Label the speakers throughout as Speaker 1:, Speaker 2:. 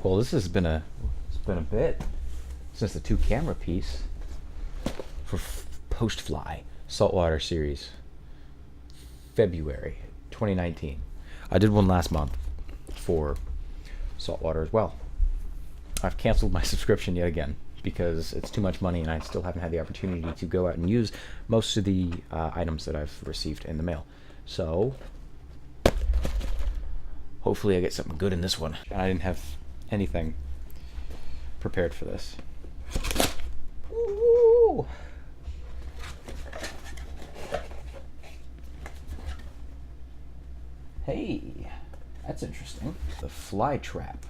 Speaker 1: Well, it's been a bit since the two camera piece for Postfly saltwater series, February 2019. I did one last month for saltwater as well. I've canceled my subscription yet again because it's too much money and I still haven't had the opportunity to go out and use most of the items that I've received in the mail. So hopefully I get something good in this one. And I didn't have anything prepared for this. Ooh. Hey, that's interesting. The fly trap.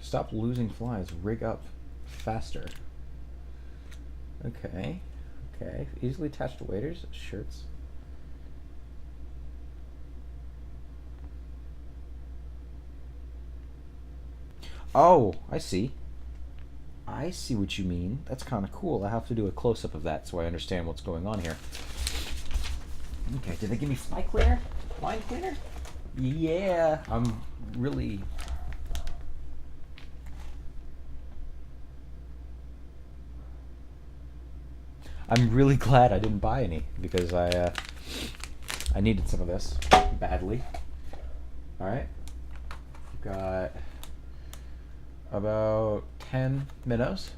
Speaker 1: Stop losing flies, rig up faster. Okay, okay. Easily attached to waders, shirts. Oh, I see. I see what you mean. That's kind of cool. I have to do a close-up of that so I understand what's going on here. Okay, did they give me fly cleaner? Line cleaner? Yeah, I'm really... I'm really glad I didn't buy any because I needed some of this badly. All right, we've got about 10 minnows.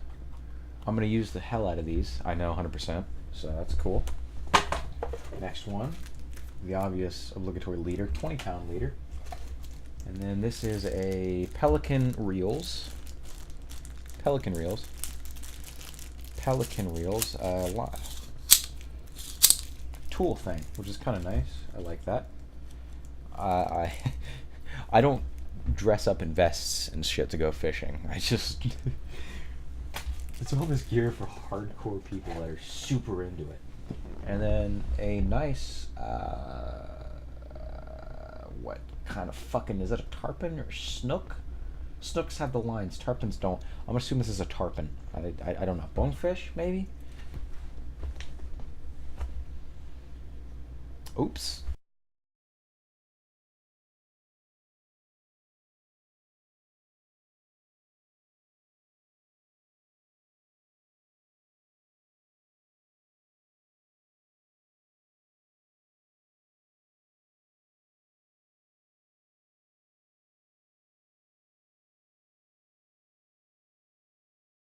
Speaker 1: I'm gonna use the hell out of these. I know 100%, so that's cool. Next one, the obvious obligatory leader, 20-pound leader, and then this is a Pelican reels. Pelican reels. Tool thing, which is kind of nice. I like that. I don't dress up in vests and shit to go fishing. I just it's all this gear for hardcore people that are super into it. And then a nice what kind of fucking is it, a tarpon or snook? Snooks have the lines, tarpons don't. I'm gonna assume this is a tarpon. I don't know. Bonefish, maybe? Oops.